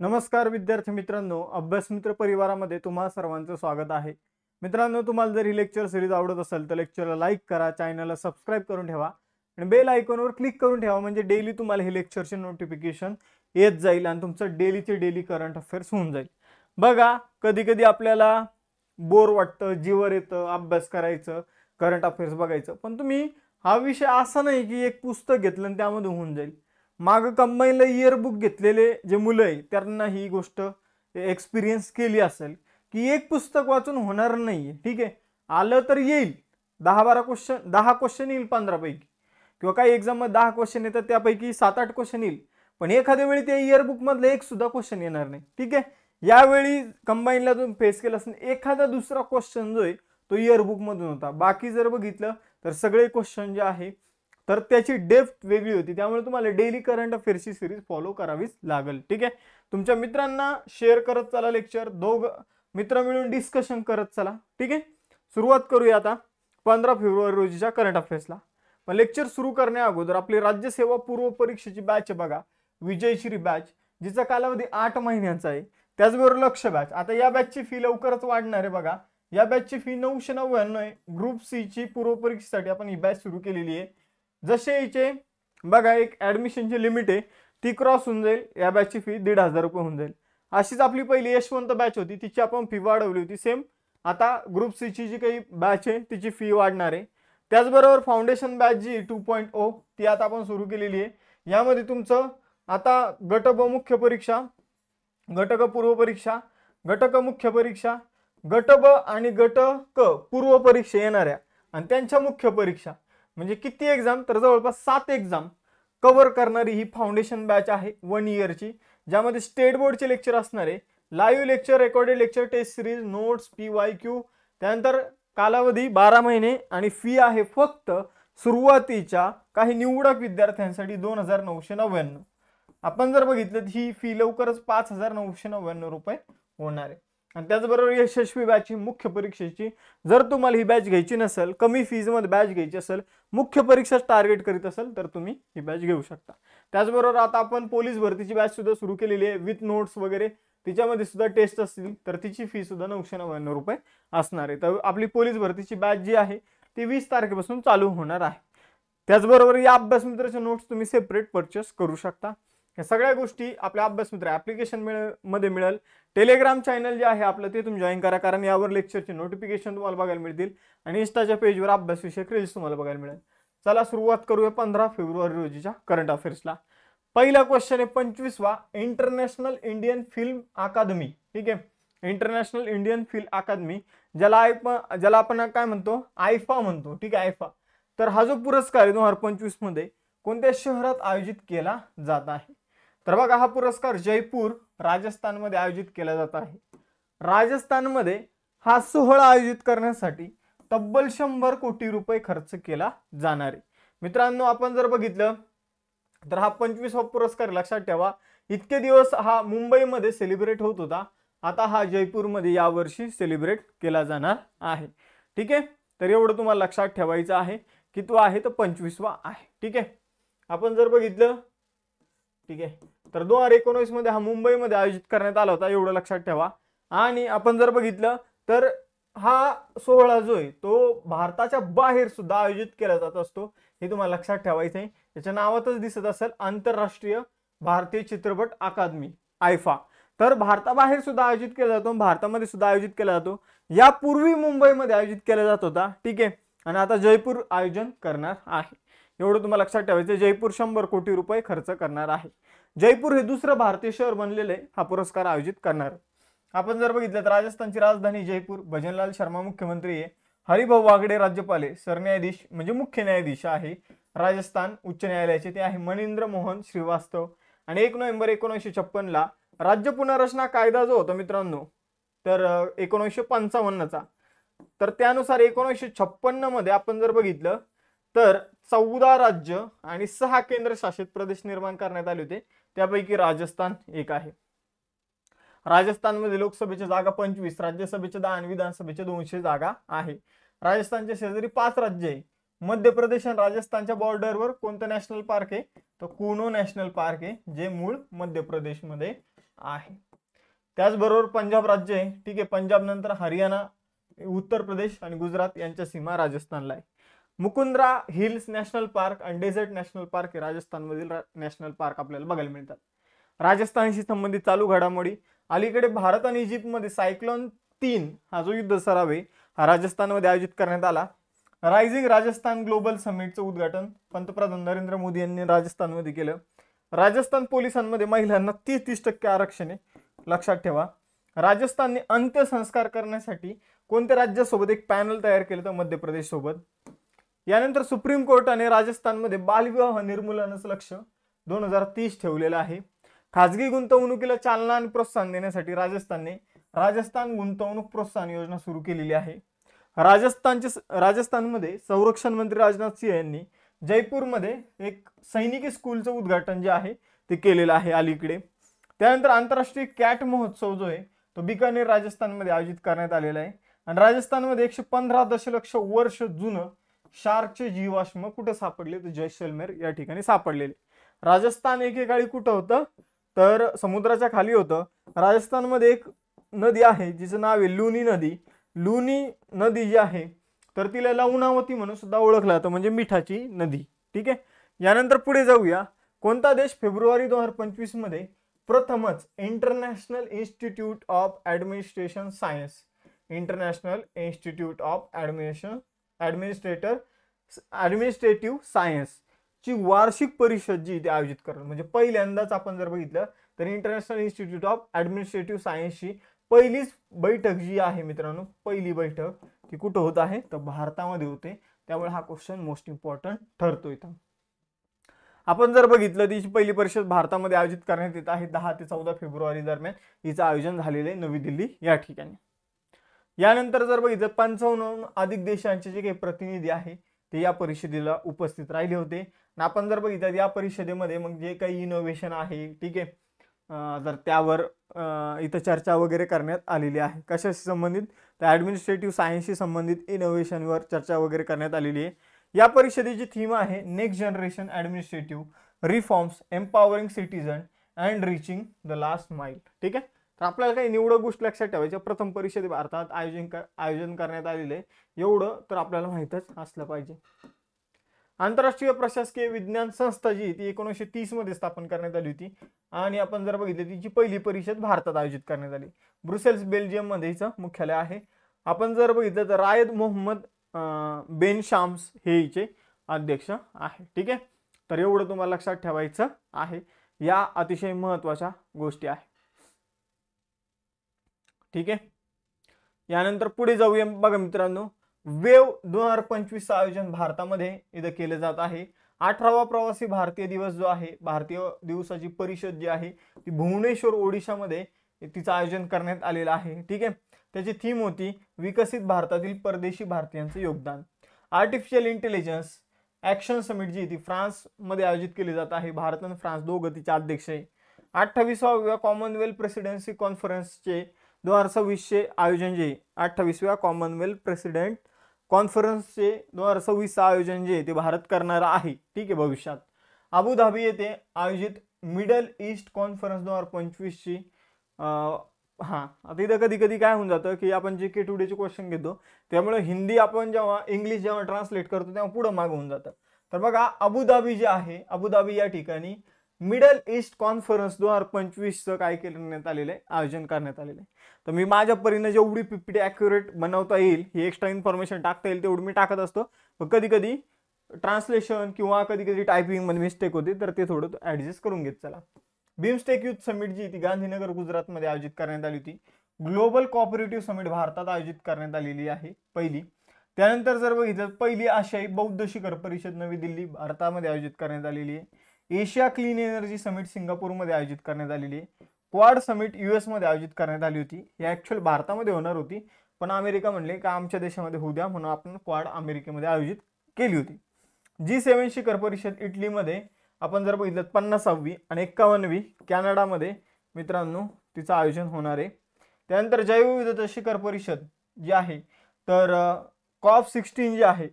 नमस्कार विद्यार्थी मित्रांनो, अभ्यास मित्र परिवारामध्ये तुम्हा सर्वांचं स्वागत आहे. मित्रांनो, तुम्हाला जर ही लेक्चर सिरीज आवडत असेल तर लेक्चरला लाईक करा, चॅनलला सबस्क्राईब करून ठेवा आणि बेल आयकॉनवर क्लिक करून ठेवा, म्हणजे डेली तुम्हाला हे लेक्चरचे नोटिफिकेशन येत जाईल आणि तुमचं डेली करंट अफेअर्स होऊन जाईल. बघा, कधी कधी आपल्याला बोर वाटतं, जीवर येतं अभ्यास करायचं, करंट अफेअर्स बघायचं, पण तुम्ही हा विषय असा नाही की एक पुस्तक घेतलं आणि त्यामध्ये होऊन जाईल. माग कंबाईनला इयर बुक घेतलेले जे मुलं आहे त्यांना ही गोष्ट एक्सपिरियन्स केली असेल की एक पुस्तक वाचून होणार नाहीये. ठीक आहे, आलं तर येईल 10-12 क्वेश्चन येईल 15 पैकी, किंवा काही एक्झाम मध्ये 10 क्वेश्चन येतात त्यापैकी 7-8 क्वेश्चन येईल, पण एखाद्या वेळी त्या इयर बुक मधलं एक सुद्धा क्वेश्चन येणार नाही. ठीक आहे, यावेळी कंबाईनला तुम्ही फेस केला असेल एखादा दुसरा क्वेश्चन जो आहे तो इयर बुक मधून होता, बाकी जर बघितलं तर सगळे क्वेश्चन जे आहे तर त्याची डेप्थ वेगळी होती. त्यामुळे तुम्हाला डेली करंट अफेअर्सची सिरीज फॉलो करावीच लागेल. ठीक आहे, तुमच्या मित्रांना शेअर करत चला लेक्चर, मित्र मिळून डिस्कशन करत चला. ठीक आहे, सुरुवात करूया आता 15 फेब्रुवारी रोजीच्या करंट अफेअर्सला. पण लेक्चर सुरू करण्या अगोदर आपली राज्यसेवा पूर्व परीक्षेची बॅच बघा, विजयश्री बॅच, जिचा कालावधी 8 महिन्यांचा आहे. त्याचबरोबर लक्ष बॅच, आता या बॅचची फी लवकरच वाढणार आहे. बघा, या बॅचची फी 999 आहे. ग्रुप सी ची पूर्व परीक्षेसाठी आपण ही बॅच सुरू केलेली आहे. जसे याचे बघा एक ॲडमिशनची लिमिट आहे, ती क्रॉस होऊन जाईल, या बॅचची फी 1500 रुपये होऊन जाईल. अशीच आपली पहिली यशवंत बॅच होती, तिची आपण फी वाढवली होती. सेम आता ग्रुप सी ची जी काही बॅच आहे तिची फी वाढणार आहे. त्याचबरोबर फाउंडेशन बॅच जी 2.0 ती आता आपण सुरू केलेली आहे. यामध्ये तुमचं आता गट ब मुख्य परीक्षा, गट क पूर्व परीक्षा, गट क मुख्य परीक्षा, गट ब आणि गट क पूर्व परीक्षा येणाऱ्या आणि त्यांच्या मुख्य परीक्षा, म्हणजे किती एक्झाम, तर जवळपास 7 एक्झाम कव्हर करणारी ही फाउंडेशन बॅच आहे 1 इयरची, ज्यामध्ये स्टेट बोर्डचे लेक्चर असणार आहे, live lecture, recorded lecture, test series, notes, PYQ. त्यानंतर कालावधी 12 महिने आणि फी आहे फक्त सुरुवातीच्या काही निवडक विद्यार्थ्यांसाठी 2999. आपण जर बघितलं ही फी लवकरच 5999 रुपये होणार आहे. आणि त्याचबरोबर यशस्वी बॅच मुख्य परीक्षेची, जर तुम्हाला ही बॅच घ्यायची नसेल, कमी फीज मध्ये बॅच घ्यायची असेल, मुख्य परीक्षा टार्गेट करीत असेल तर तुम्ही ही बॅच घेऊ शकता. त्याचबरोबर आता आपण पोलीस भरतीची बॅच सुद्धा सुरू केलेली आहे विथ नोट्स वगैरे, तिच्यामध्ये सुद्धा टेस्ट असतील तर तिची फी सुद्धा 999 रुपये असणार आहे. तर आपली पोलीस भरतीची बॅच जी आहे ती 20 तारखेपासून चालू होणार आहे. त्याचबरोबर या अभ्यास मित्राचे नोट्स तुम्ही सेपरेट परचेस करू शकता. या सगळ्या गोष्टी आपल्या अभ्यास मित्र ॲप्लिकेशन मध्ये मिळेल. टेलिग्राम चॅनल जे आहे आपलं ते तुम्ही जॉईन करा, कारण यावर लेक्चरचे नोटिफिकेशन तुम्हाला बघायला मिळतील आणि इंस्टाच्या पेजवर अभ्यास विषयक रील्स तुम्हाला बघायला मिळेल. चला सुरुवात करूया 15 फेब्रुवारी रोजीच्या करंट अफेअर्सला. पहिला क्वेश्चन आहे 25वा, इंटरनॅशनल इंडियन फिल्म अकादमी. ठीक आहे, इंटरनॅशनल इंडियन फिल्म अकादमी, ज्याला आपण काय म्हणतो, आयफा म्हणतो. ठीक आहे, आयफा. तर हा जो पुरस्कार आहे 2025 मध्ये कोणत्या शहरात आयोजित केला जात आहे, तर बघा हा पुरस्कार जयपूर राजस्थानमध्ये आयोजित केला जात आहे. राजस्थानमध्ये हा सोहळा आयोजित करण्यासाठी तब्बल 100 कोटी रुपये खर्च केला जाणार आहे. मित्रांनो, आपण जर बघितलं तर हा 25वा पुरस्कार, लक्षात ठेवा इतके दिवस हा मुंबईमध्ये सेलिब्रेट होत होता, आता हा जयपूरमध्ये यावर्षी सेलिब्रेट केला जाणार आहे. ठीक आहे, तर एवढं तुम्हाला लक्षात ठेवायचं आहे की तो आहे तर 25वा आहे. ठीक आहे, आपण जर बघितलं, ठीक आहे, तर 2019 मध्ये हा मुंबईमध्ये आयोजित करण्यात आला होता, एवढं लक्षात ठेवा. आणि आपण जर बघितलं तर हा सोहळा जो आहे तो भारताच्या बाहेर सुद्धा आयोजित केला जात असतो, हे तुम्हाला लक्षात ठेवायचं आहे. त्याच्या नावातच दिसत असेल आंतरराष्ट्रीय भारतीय चित्रपट अकादमी, आयफा. तर भारताबाहेर सुद्धा आयोजित केला जातो, भारतामध्ये सुद्धा आयोजित केला जातो. यापूर्वी मुंबईमध्ये आयोजित केला जात होता. ठीक आहे, आणि आता जयपूर आयोजन करणार आहे, एवढं तुम्हाला लक्षात ठेवायचं. जयपूर 100 कोटी रुपये खर्च करणार आहे. जयपूर हे दुसरं भारतीय शहर बनलेले हा पुरस्कार आयोजित करणार. आपण जर बघितलं तर राजस्थानची राजधानी जयपूर, भजनलाल शर्मा मुख्यमंत्री आहे, हरिभाऊ वागडे राज्यपाल आहे, सरन्यायाधीश म्हणजे मुख्य न्यायाधीश आहे राजस्थान उच्च न्यायालयाचे ते आहे मनिंद्र मोहन श्रीवास्तव. आणि 1 नोव्हेंबर 1956 ला राज्य पुनर्रचना कायदा जो होता मित्रांनो, तर 1955चा, तर त्यानुसार 1956 मध्ये आपण जर बघितलं तर 14 राज्य आणि 6 केंद्रशासित प्रदेश निर्माण करण्यात आले होते, त्यापैकी राजस्थान एक आहे. राजस्थानमध्ये लोकसभेच्या जागा 25, राज्यसभेच्या 10 आणि विधानसभेच्या 200 जागा आहे. राजस्थानच्या शेजारी 5 राज्य आहे. मध्य प्रदेश आणि राजस्थानच्या बॉर्डरवर कोणतं नॅशनल पार्क आहे, तर कुनो नॅशनल पार्क आहे, जे मूळ मध्य प्रदेशमध्ये आहे. त्याचबरोबर पंजाब राज्य आहे, ठीक आहे. पंजाब नंतर हरियाणा, उत्तर प्रदेश आणि गुजरात यांच्या सीमा राजस्थानला आहे. मुकुंद्रा हिल्स नॅशनल पार्क आणि डेझर्ट नॅशनल पार्क हे राजस्थानमधील नॅशनल पार्क आपल्याला बघायला मिळतात. राजस्थानशी संबंधित चालू घडामोडी. अलीकडे भारत आणि इजिप्तमध्ये सायक्लोन 3 हा जो युद्ध सराव आहे हा राजस्थानमध्ये आयोजित करण्यात आला. रायझिंग राजस्थान ग्लोबल समिटचं उद्घाटन पंतप्रधान नरेंद्र मोदी यांनी राजस्थानमध्ये केलं. राजस्थान पोलिसांमध्ये महिलांना 30% आरक्षण आहे, लक्षात ठेवा. राजस्थानने अंत्यसंस्कार करण्यासाठी कोणत्या राज्यासोबत एक पॅनल तयार केलं तर मध्य प्रदेश सोबत. यानंतर सुप्रीम कोर्टाने राजस्थानमध्ये बालविवाह निर्मूलनाचं लक्ष 2030 ठेवलेलं आहे. खाजगी गुंतवणुकीला चालना आणि प्रोत्साहन देण्यासाठी राजस्थानने राजस्थान गुंतवणूक प्रोत्साहन योजना सुरू केलेली आहे. राजस्थानमध्ये संरक्षण मंत्री राजनाथ सिंह यांनी जयपूरमध्ये एक सैनिकी स्कूलचं उद्घाटन जे आहे ते केलेलं आहे अलीकडे. त्यानंतर आंतरराष्ट्रीय कॅट महोत्सव जो आहे तो बिकानेर राजस्थानमध्ये आयोजित करण्यात आलेला आहे. आणि राजस्थानमध्ये 115 दशलक्ष वर्ष जुनं शार्कचे जीवाश्म कुठे सापडले तर जैसलमेर या ठिकाणी सापडलेले. राजस्थान एकेकाळी कुठं होतं तर समुद्राच्या खाली होतं. राजस्थानमध्ये एक नदी आहे जिचं नाव आहे लुनी नदी. लुनी नदी जी आहे तर तिला लवणावती म्हणून सुद्धा ओळखलं जातं, म्हणजे मिठाची नदी. ठीक आहे. यानंतर पुढे जाऊया. कोणता देश फेब्रुवारी 2025 मध्ये प्रथमच international institute of administration science, international institute of administrative science ची वार्षिक परिषद जी ते आयोजित करतात. म्हणजे पहिल्यांदाच आपण जर बघितलं तर इंटरनॅशनल इन्स्टिट्यूट ऑफ ॲडमिनिस्ट्रेटिव्ह सायन्सची पहिलीच बैठक जी आहे मित्रांनो, पहिली बैठक ती कुठं होत आहे तर भारतामध्ये होते. त्यामुळे हा क्वेश्चन मोस्ट इम्पॉर्टंट ठरतो इथं. आपण जर बघितलं तिची पहिली परिषद भारतामध्ये आयोजित करण्यात येत आहे 10 ते 14 फेब्रुवारी दरम्यान हिचं आयोजन झालेलं आहे नवी दिल्ली या ठिकाणी. यानंतर जर बघितलं 55 अधिक देशांचे जे काही प्रतिनिधी आहे ते या परिषदेला उपस्थित राहिले होते. आणि आपण जर बघितलं या परिषदेमध्ये मग जे काही इनोव्हेशन आहे, ठीक आहे, तर त्यावर इथं चर्चा वगैरे करण्यात आलेली आहे. कशाशी संबंधित तर ॲडमिनिस्ट्रेटिव्ह सायन्सशी संबंधित इनोव्हेशनवर चर्चा वगैरे करण्यात आलेली आहे. या परिषदेची थीम आहे next generation administrative reforms empowering citizen and reaching the last माइल. ठीक आहे. तर आपल्याला काही निवडक गोष्टी लक्षात ठेवायच्या. प्रथम परिषद भारतात आयोजन करण्यात आलेले आहे एवढं तर आपल्याला माहीतच असलं पाहिजे. आंतरराष्ट्रीय प्रशासकीय विज्ञान संस्था जी ती 1930 मध्ये स्थापन करण्यात आली होती. आणि आपण जर बघितलं तिची पहिली परिषद भारतात आयोजित करण्यात आली. ब्रुसेल्स बेल्जियम मध्ये हिचं मुख्यालय आहे. आपण जर बघितलं तर रायद मोहम्मद बेन शाम्स हे हिचे अध्यक्ष आहे. ठीक आहे. तर एवढं तुम्हाला लक्षात ठेवायचं आहे. या अतिशय महत्त्वाच्या गोष्टी आहेत. ठीक आहे. यानंतर पुढे जाऊया. बघा मित्रांनो, वेव 2025 आयोजन भारतामध्ये इथं केले जात आहे. 18वा प्रवासी भारतीय दिवस जो आहे, भारतीय दिवसाची परिषद जी आहे ती भुवनेश्वर ओडिशामध्ये तिचं आयोजन करण्यात आलेलं आहे. ठीक आहे. त्याची थीम होती विकसित भारतातील परदेशी भारतीयांचे योगदान. आर्टिफिशियल इंटेलिजन्स ॲक्शन समिट जी ती फ्रान्समध्ये आयोजित केली जात आहे. भारत आणि फ्रान्स दोघं तिचे अध्यक्ष आहे. 28व्या कॉमनवेल्थ प्रेसिडेन्सी कॉन्फरन्सचे 2026चे आयोजन जे 28व्या कॉमनवेल्थ प्रेसिडेंट कॉन्फरन्सचे 2026 आयोजन जे ते भारत करणार आहे. ठीक आहे. भविष्यात अबुधाबी येथे आयोजित मिडल ईस्ट कॉन्फरन्स 2025ची आता इथं कधी कधी काय होऊन जातं की आपण जे के टुडेचे क्वेश्चन घेतो त्यामुळे हिंदी आपण जेव्हा इंग्लिश जेव्हा ट्रान्सलेट करतो तेव्हा पुढं मागं होऊन जातं. तर बघा अबुधाबी जे आहे, अबुधाबी या ठिकाणी मिडल ईस्ट कॉन्फरन्स 2025चं काय करण्यात आलेलं आहे, आयोजन करण्यात आलेलं आहे. तर मी माझ्या परीने जेवढी पीपीटी ॲक्युरेट बनवता येईल, ही एक्स्ट्रा इन्फॉर्मेशन टाकता येईल तेवढी मी टाकत असतो. पण कधी कधी ट्रान्सलेशन किंवा कधी कधी टायपिंगमध्ये मिस्टेक होते तर ते थोडं ॲडजस्ट करून घेत चला. बिमस्टेक युथ समिट जी ती गांधीनगर गुजरातमध्ये आयोजित करण्यात आली होती. ग्लोबल कोऑपरेटिव्ह समिट भारतात आयोजित करण्यात आलेली आहे पहिली. त्यानंतर जर बघितलं पहिली आशियाई बौद्ध शिखर परिषद नवी दिल्ली भारतामध्ये आयोजित करण्यात आलेली आहे. एशिया क्लीन एनर्जी समिट सिंगापूरमध्ये आयोजित करण्यात आलेली आहे. क्वाड समिट US मध्ये आयोजित करण्यात आली होती. ही ॲक्च्युअल भारतामध्ये होणार होती पण अमेरिका म्हणले का आमच्या देशामध्ये होऊ द्या म्हणून आपण क्वाड अमेरिकेमध्ये आयोजित केली होती. G7 शिखर परिषद इटलीमध्ये आपण जर बघितलं 50वी आणि 51वी कॅनडामध्ये मित्रांनो तिचं आयोजन होणार आहे. त्यानंतर जैवविविधता शिखर परिषद जी आहे तर COP16 जी आहे.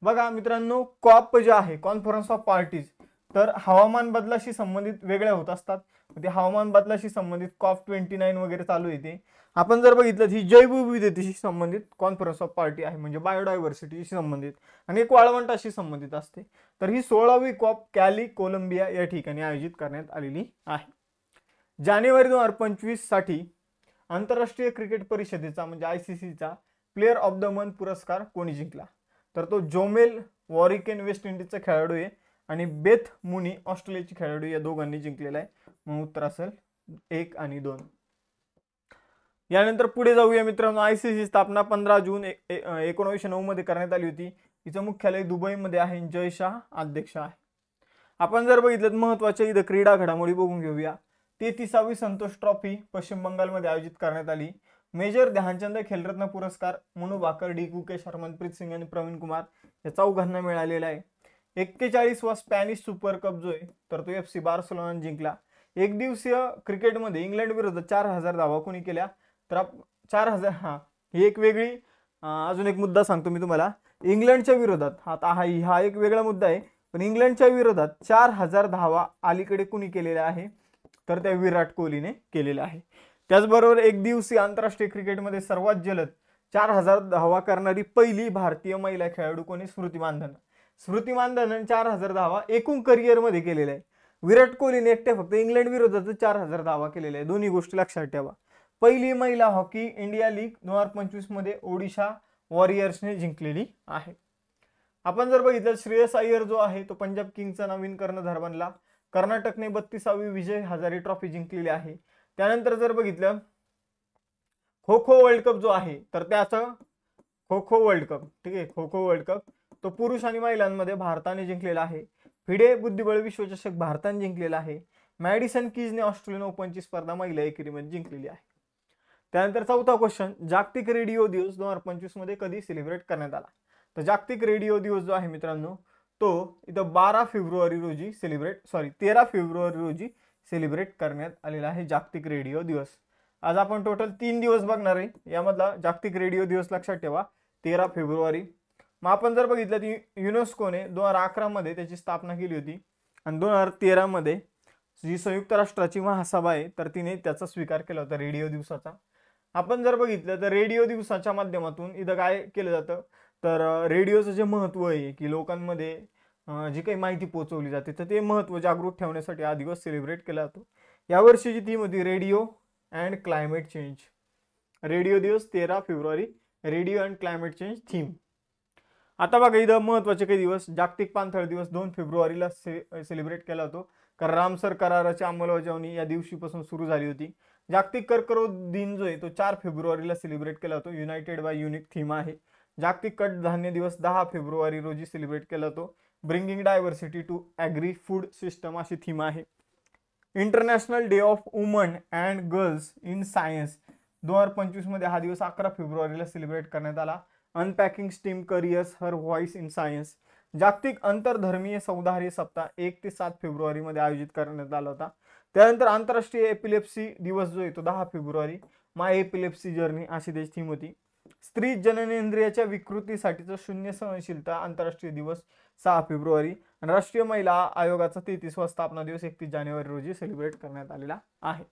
बघा मित्रांनो, कॉप जे आहे कॉन्फरन्स ऑफ पार्टीज तर हवामान बदलाशी संबंधित वेगळ्या होत असतात. ते हवामान बदलाशी संबंधित COP29 वगैरे चालू आहे ते. आपण जर बघितलं ही जैवविविधतेशी संबंधित कॉन्फरन्स ऑफ पार्टी आहे, म्हणजे बायोडायव्हर्सिटीशी संबंधित, आणि एक वाळवंटाशी संबंधित असते. तर ही 16वी COP कॅली कोलंबिया या ठिकाणी आयोजित करण्यात आलेली आहे. जानेवारी 2025 साठी आंतरराष्ट्रीय क्रिकेट परिषदेचा म्हणजे ICCचा प्लेअर ऑफ द मंथ पुरस्कार कोणी जिंकला? तर तो जोमेल वॉरिकेन वेस्ट इंडिजचा खेळाडू आहे आणि बेथ मुनी ऑस्ट्रेलियाची खेळाडू, या दोघांनी जिंकलेला आहे. मग उत्तर असेल 1 आणि 2. यानंतर पुढे जाऊया मित्रांनो. ICC स्थापना 15 जून 1909 मध्ये करण्यात आली होती. तिचं मुख्यालय दुबईमध्ये आहे. जय शाह अध्यक्ष आहे. आपण जर बघितलं महत्त्वाच्या इथं क्रीडा घडामोडी बघून घेऊया. 33वी संतोष ट्रॉफी पश्चिम बंगालमध्ये आयोजित करण्यात आली. मेजर ध्यानचंद खेलरत्न पुरस्कार मनू भाकर, डी कुकेश, हरमनप्रीत सिंग आणि प्रवीण कुमार या चौघांना मिळालेला आहे. 41वा स्पॅनिश सुपर कप जो आहे तर तो FC बार्सिलोनाने जिंकला. एक दिवसीय क्रिकेटमध्ये इंग्लंड विरुद्ध 4000 धावा कोणी केल्या? तर 4000. ही एक वेगळी अजून एक मुद्दा सांगतो मी तुम्हाला. इंग्लंडच्या विरोधात हा एक वेगळा मुद्दा आहे, पण इंग्लंडच्या विरोधात 4000 धावा अलीकडे कुणी केलेल्या आहे? तर त्या विराट कोहलीने केलेल्या आहे. त्याचबरोबर एक दिवसीय आंतरराष्ट्रीय क्रिकेटमध्ये सर्वात जलद 4000 धावा करणारी पहिली भारतीय महिला खेळाडू कोणी? स्मृती मानधना. स्मृती मानधनाने 4000 धावा एकूण करिअरमध्ये केलेल्या आहे. विराट कोहलीने एकट्या फक्त इंग्लंड विरोधात 4000 धावा केलेल्या आहे. दोन्ही गोष्टी लक्षात ठेवा. पहिली महिला हॉकी इंडिया लीग 2025 मध्ये ओडिशा वॉरियर्सने जिंकलेली आहे. आपण जर बघितलं श्रेयस अय्यर जो आहे तो पंजाब किंग्सचा नवीन कर्णधार बनला. कर्नाटकने 32वी विजय हजारे ट्रॉफी जिंकलेली आहे. त्यानंतर जर बघितलं खो खो वर्ल्ड कप जो आहे तर त्याचं खो खो वर्ल्ड कप, ठीक आहे, खो खो वर्ल्ड कप तो पुरुष आणि महिलांमध्ये भारताने जिंकलेला आहे. फिडे बुद्धिबळ विश्वचषक भारताने जिंकलेला आहे. मॅडिसन कीजने ऑस्ट्रेलियन ओपनची स्पर्धा महिला एकेरीमध्ये जिंकलेली आहे. त्यानंतर चौथा क्वेश्चन, जागतिक रेडिओ दिवस 2025 मध्ये कधी सेलिब्रेट करण्यात आला? तर जागतिक रेडिओ दिवस जो आहे मित्रांनो तो इथं 13 फेब्रुवारी रोजी सेलिब्रेट करण्यात आलेला आहे. जागतिक रेडिओ दिवस. आज आपण टोटल 3 दिवस बघणार आहे. यामधला जागतिक रेडिओ दिवस लक्षात ठेवा 13 फेब्रुवारी. मग आपण जर बघितलं ती युनेस्कोने 2011 मध्ये त्याची स्थापना केली होती आणि 2013 मध्ये जी संयुक्त राष्ट्राची महासभा आहे तर तिने त्याचा स्वीकार केला होता रेडिओ दिवसाचा. आपण जर बघितलं तर रेडिओ दिवसाच्या माध्यमातून इथं काय केलं जातं तर रेडिओचं जे महत्त्व आहे की लोकांमध्ये जी काही माहिती पोहोचवली जाते तर ते महत्त्व जागृत ठेवण्यासाठी हा दिवस सेलिब्रेट केला जातो. यावर्षीची थीम होती radio and climate change. Radio दिवस 13 February, radio and climate change theme. आता बघा इथं महत्त्वाचे काही दिवस. जागतिक पाणथळ दिवस 2 फेब्रुवारीला सेलिब्रेट केला होतो, कारण रामसर कराराची अंमलबजावणी या दिवशीपासून सुरू झाली होती. जागतिक कर्करोग दिन जो आहे तो 4 फेब्रुवारीला सेलिब्रेट केला होतो. युनायटेड बाय युनिक थीम आहे. जागतिक कडधान्य दिवस 10 फेब्रुवारी रोजी सेलिब्रेट केला होतो. Bringing diversity to agri food system अशी थीम आहे. International day of woman and girls in science 2025 मध्ये हा दिवस 11 फेब्रुवारीला सेलिब्रेट करण्यात आला. Unpacking STEM careers her voice in science. जागतिक आंतरधर्मीय सौहार्द सप्ताह 1 ते 7 फेब्रुवारी मध्ये आयोजित करण्यात आला होता. त्यानंतर आंतरराष्ट्रीय एपिलेप्सी दिवस जो आहे तो 10 फेब्रुवारी, माय एपिलेप्सी जर्नी अशी त्याची थीम होती. स्त्री जननेंद्रियाच्या विकृतीसाठीचा शून्य सहनशीलता आंतरराष्ट्रीय दिवस 6 फेब्रुवारी. राष्ट्रीय महिला आयोगाचा 33वा स्थापना दिवस 31 जानेवारी रोजी सेलिब्रेट करण्यात आलेला आहे.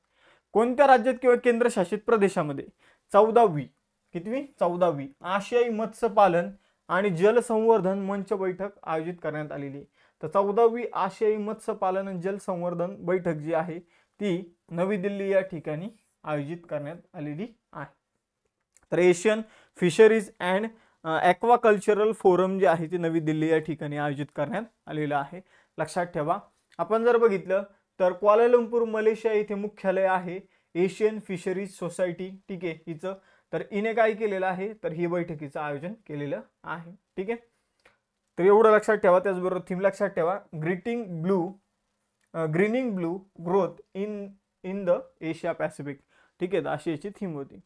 कोणत्या राज्यात किंवा केंद्रशासित प्रदेशामध्ये 14वी आशियाई मत्स्यपालन आणि जलसंवर्धन मंच बैठक आयोजित करण्यात आलेली आहे? तर 14वी आशियाई मत्स्यपालन आणि जलसंवर्धन बैठक जी आहे ती नवी दिल्ली या ठिकाणी आयोजित करण्यात आलेली आहे. तर एशियन फिशरीज अँड ॲक्वाकल्चरल फोरम जे आहे ते नवी दिल्ली या ठिकाणी आयोजित करण्यात आलेलं आहे. लक्षात ठेवा. आपण जर बघितलं तर क्वालालंपूर मलेशिया येथे मुख्यालय आहे एशियन फिशरीज सोसायटी, ठीक आहे, हिचं. तर हिने काय केलेलं आहे तर ही बैठकीचं आयोजन केलेलं आहे, ठीक आहे. तर एवढं लक्षात ठेवा. त्याचबरोबर थीम लक्षात ठेवा, grinning blue growth in the Asia Pacific, ठीक आहे. अशी याची थीम होती.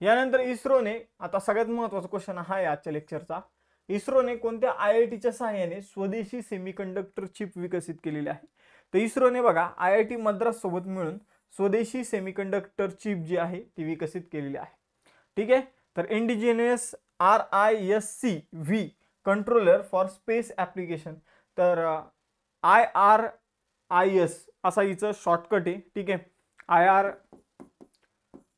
यानंतर इस्रोने, आता सगळ्यात महत्त्वाचा क्वेश्चन हा आहे आजच्या लेक्चरचा, इस्रोने कोणत्या IITच्या सहाय्याने स्वदेशी सेमीकंडक्टर चिप विकसित केलेली आहे? तर इस्रोने बघा IIT मद्रास सोबत मिळून स्वदेशी सेमीकंडक्टर चिप जी आहे ती विकसित केलेली आहे, ठीक आहे. तर indigenous RISC-V controller for space application. तर IRIS असा हिचं शॉर्टकट आहे, ठीक आहे.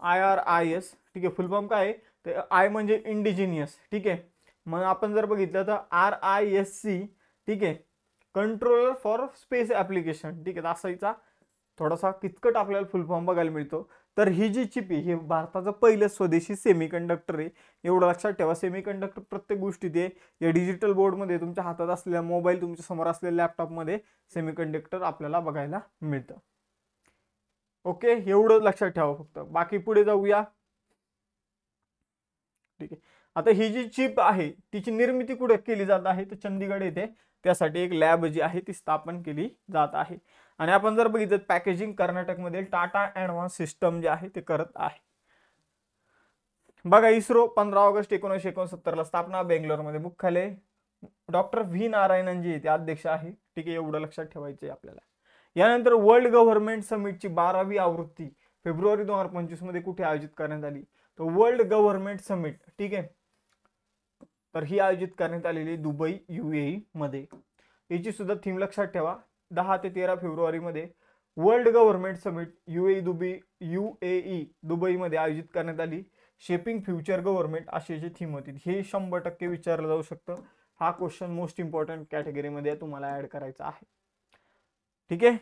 IRIS, ठीक आहे. फुल फॉर्म काय आहे, तर आय म्हणजे इंडिजिनियस, ठीक आहे. मग आपण जर बघितलं तर RISC, ठीक आहे, कंट्रोलर फॉर स्पेस ॲप्लिकेशन, ठीक आहे. असा हिचा थोडासा किचकट आपल्याला फुल फॉर्म बघायला मिळतो. तर ही जी चिप आहे हे भारताचं पहिलं स्वदेशी सेमीकंडक्टर आहे, एवढं लक्षात ठेवा. सेमीकंडक्टर प्रत्येक गोष्टीत आहे. या डिजिटल बोर्डमध्ये, तुमच्या हातात असलेल्या मोबाईल, तुमच्या समोर असलेल्या लॅपटॉपमध्ये सेमीकंडक्टर आपल्याला बघायला मिळतं. ओके, एवढं लक्षात ठेवा फक्त. बाकी पुढे जाऊया, ठीक आहे. आता ही जी चिप आहे तिची निर्मिती कुठे केली जात आहे, तर चंदीगड येथे त्यासाठी एक लॅब जी आहे ती स्थापन केली जात आहे. आणि आपण जर बघितलं पॅकेजिंग कर्नाटकमध्ये टाटा ॲडव्हान्स सिस्टम जे आहे ते करत आहे. बघा, इस्रो 15 ऑगस्ट 1969 ला स्थापना, बेंगलोरमध्ये. मुख्यालय डॉक्टर व्ही नारायणन जी ते अध्यक्ष आहे, ठीक आहे. एवढं लक्षात ठेवायचं आहे आपल्याला. यानंतर वर्ल्ड गव्हर्नमेंट समिटची 12वी आवृत्ती फेब्रुवारी 2025 मध्ये कुठे आयोजित करण्यात आली, तर वर्ल्ड गव्हर्नमेंट समिट, ठीक आहे, तर ही आयोजित करण्यात आलेली दुबई UAE मध्ये. याची सुद्धा थीम लक्षात ठेवा. 10 ते 13 फेब्रुवारी मध्ये वर्ल्ड गव्हर्नमेंट समिट UAE दुबईमध्ये आयोजित करण्यात आली. शेपिंग फ्युचर गव्हर्नमेंट अशी याची थीम होती. हे 100% विचारलं जाऊ शकतं. हा क्वेश्चन मोस्ट इम्पॉर्टंट कॅटेगरीमध्ये तुम्हाला ऍड करायचा आहे, ठीक आहे.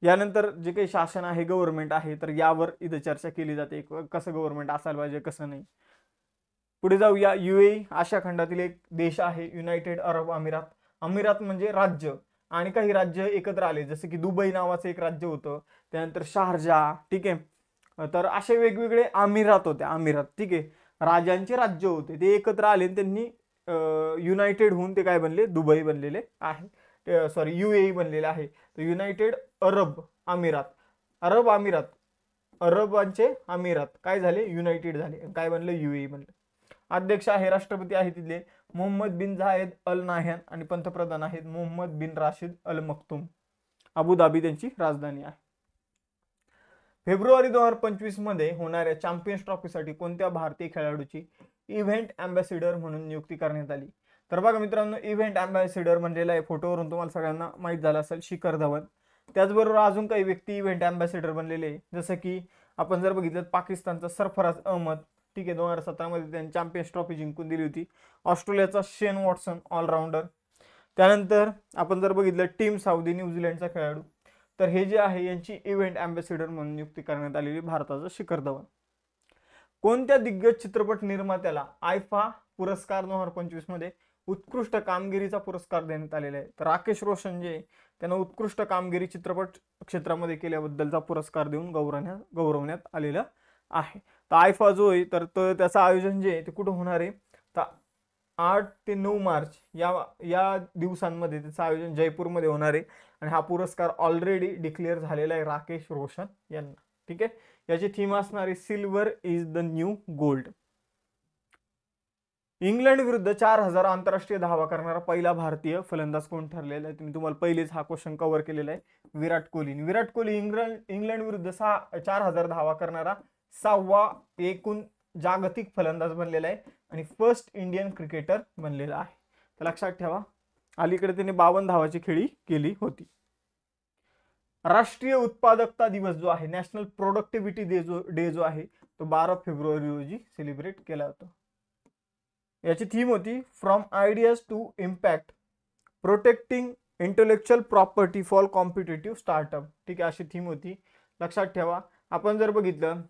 यानंतर जे काही शासन आहे, गव्हर्नमेंट आहे, तर यावर इथं चर्चा केली जाते, कसं गव्हर्नमेंट असायला पाहिजे, कसं नाही. पुढे जाऊया. UAE आशिया खंडातील एक देश आहे. युनायटेड अरब अमिरात. अमिरात म्हणजे राज्य, आणि काही राज्य एकत्र आले, जसे की दुबई नावाचं एक राज्य होतं, त्यानंतर शारजा, ठीक आहे. तर असे वेगवेगळे अमिरात होते, अमिरात, ठीक आहे. राजांचे राज्य होते, ते एकत्र आले, त्यांनी युनायटेड होऊन ते काय बनले, दुबई बनलेले आहे, सॉरी UAE बनलेले आहे. तर युनायटेड अरब अमिरात, अरब अमिरात, अरबांचे अमिरात काय झाले, युनायटेड झाले, काय बनले, UAE बनले. अध्यक्ष आहे, राष्ट्रपती आहे तिथले मोहम्मद बिन झायेद अल नाह्यान, आणि पंतप्रधान आहेत मोहम्मद बिन राशिद अल मक्तूम. अबुधाबी त्यांची राजधानी आहे. फेब्रुवारी 2025 मध्ये होणाऱ्या चॅम्पियन्स ट्रॉफीसाठी कोणत्या भारतीय खेळाडूची इव्हेंट अँबॅसिडर म्हणून नियुक्ती करण्यात आली, तर बघा मित्रांनो, इव्हेंट अँबॅसिडर म्हणलेला आहे, फोटोवरून तुम्हाला सगळ्यांना माहित झालं असेल, शिखर धवन. त्याचबरोबर अजून काही व्यक्ती इव्हेंट अँबॅसिडर बनलेले आहे, जसं की आपण जर बघितलं पाकिस्तानचा सरफराज अहमद, ठीक आहे, 2017 मध्ये त्यांनी चॅम्पियन्स ट्रॉफी जिंकून दिली होती. ऑस्ट्रेलियाचा शेन वॉटसन ऑलराऊंडर. त्यानंतर आपण जर बघितलं टीम साऊदी, न्यूझीलंडचा खेळाडू, तर हे जे आहे यांची इव्हेंट अँबॅसिडर म्हणून नियुक्ती करण्यात आलेली भारताचं शिखर धवन. कोणत्या दिग्गज चित्रपट निर्मात्याला आयफा पुरस्कार 2025 मध्ये उत्कृष्ट कामगिरीचा पुरस्कार देण्यात आलेला आहे, तर राकेश रोशन जे त्यांना उत्कृष्ट कामगिरी चित्रपट क्षेत्रामध्ये केल्याबद्दलचा पुरस्कार देऊन गौरवण्यात आलेला आहे. तर आयफा जो आहे तर त्याचं आयोजन जे आहे ते कुठं होणार आहे, तर 8 ते 9 मार्च या दिवसांमध्ये त्याचं आयोजन जयपूरमध्ये होणार आहे. आणि हा पुरस्कार ऑलरेडी डिक्लेअर झालेला आहे राकेश रोशन यांना, ठीक आहे. याची थीम असणारी silver is the new gold. England विरुद्ध 4000 आंतरराष्ट्रीय धावा करणारा पहिला भारतीय फलंदाज कोण ठरलेला आहे, तुम्हाला पहिलेच हा क्वेश्चन कव्हर केलेला आहे, विराट कोहली. विराट कोहली इंग्लंड विरुद्ध 4000 धावा करणारा 6वा एकूण जागतिक फलंदाज बनलेला आहे आणि फर्स्ट इंडियन क्रिकेटर बनलेला आहे. तर लक्षात ठेवा, अलीकडे त्याने 52 धावाची खेळी केली होती. राष्ट्रीय उत्पादकता दिवस जो आहे, नॅशनल प्रोडक्टिव्हिटी डे जो आहे, तो 12 फेब्रुवारी रोजी सेलिब्रेट केला जातो. याची थीम होती from ideas to impact, protecting intellectual property for competitive startup, ठीक आहे, अशी थीम होती. लक्षात ठेवा. आपण जर बघितलं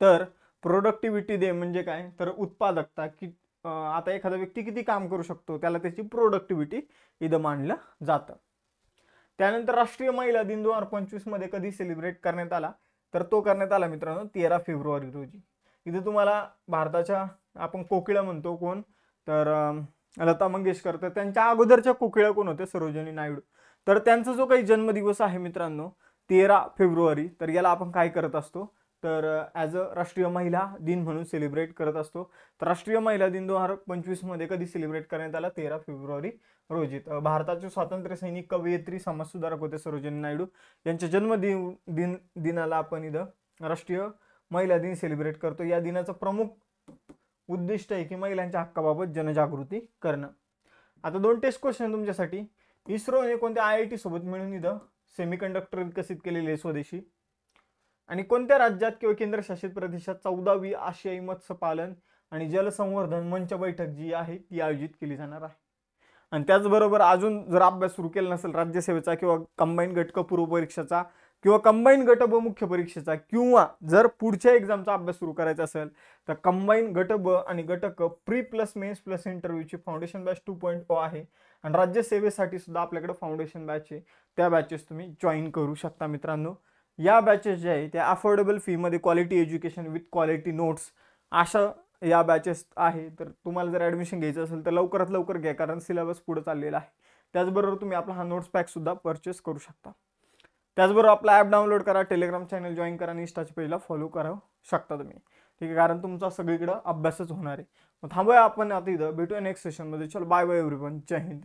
तर प्रोडक्टिव्हिटी डे म्हणजे काय, तर उत्पादकता, की आता एखादा व्यक्ती किती काम करू शकतो त्याला त्याची प्रोडक्टिव्हिटी इथं मानलं जातं. त्यानंतर राष्ट्रीय महिला दिन 2025 मध्ये कधी सेलिब्रेट करण्यात आला, तर तो करण्यात आला मित्रांनो 13 फेब्रुवारी रोजी. इथे तुम्हाला भारताच्या आपण कोकिळा म्हणतो कोण, तर लता मंगेशकर, तर त्यांच्या अगोदरच्या कोकिळा कोण होते, सरोजिनी नायडू. तर त्यांचा जो काही जन्मदिवस आहे मित्रांनो 13 फेब्रुवारी, तर याला आपण काय करत असतो, तर ॲज अ राष्ट्रीय महिला दिन म्हणून सेलिब्रेट करत असतो. तर राष्ट्रीय महिला दिन 2025 मध्ये कधी सेलिब्रेट करण्यात आला, 13 फेब्रुवारी रोजी. भारताचे स्वातंत्र्य सैनिक, कवयित्री, समाजसुधारक होते सरोजिनी नायडू. यांच्या जन्मदिनाला आपण इथं राष्ट्रीय महिला दिन सेलिब्रेट करतो. या दिनाचं प्रमुख उद्दिष्ट आहे की महिलांच्या हक्काबाबत जनजागृती करणं. आता 2 टेस्ट क्वेश्चन तुमच्यासाठी. इस्रोने कोणत्या IIT सोबत मिळून इथं सेमीकंडक्टर विकसित केलेले आहे स्वदेशी, आणि कोणत्या राज्यात किंवा केंद्रशासित प्रदेशात 14वी आशियाई मत्स्य पालन आणि जलसंवर्धन मंच बैठक जी आहे ती आयोजित केली जाणार आहे. आणि त्याचबरोबर अजून जर अभ्यास सुरू केला नसेल राज्यसेवेचा किंवा कंबाईन गट क पूर्व परीक्षेचा किंवा कंबाईन गट ब मुख्य परीक्षेचा, किंवा जर पुढच्या एक्झामचा अभ्यास सुरू करायचा असेल तर कंबाईन गट ब आणि गट क प्री प्लस मेन्स प्लस इंटरव्ह्यूची फाउंडेशन बॅच 2.0 आहे. आणि राज्यसेवेसाठी सुद्धा आपल्याकडे फाउंडेशन बॅच आहे, त्या बॅचेस तुम्ही जॉईन करू शकता मित्रांनो. या बॅचेस जे आहे त्या अफोर्डेबल फीमध्ये quality education with quality notes अशा या बॅचेस आहे. तर तुम्हाला जर ॲडमिशन घ्यायचं असेल तर लवकरात लवकर घ्या, कारण सिलेबस पुढे चाललेला आहे. त्याचबरोबर तुम्ही आपला हा नोट्स पॅक सुद्धा परचेस करू शकता. त्याचबरोबर आपला ॲप डाउनलोड करा, टेलिग्राम चॅनल जॉईन करा आणि इंस्टाच्या पेजला फॉलो करू शकता तुम्ही. ठीक आहे, कारण तुमचा सगळीकडे अभ्यासच होणार आहे. मग थांबूया आपण आता इथं, भेटूया नेक्स्ट सेशनमध्ये. चलो बाय बाय एव्हरीवन, जय हिंद.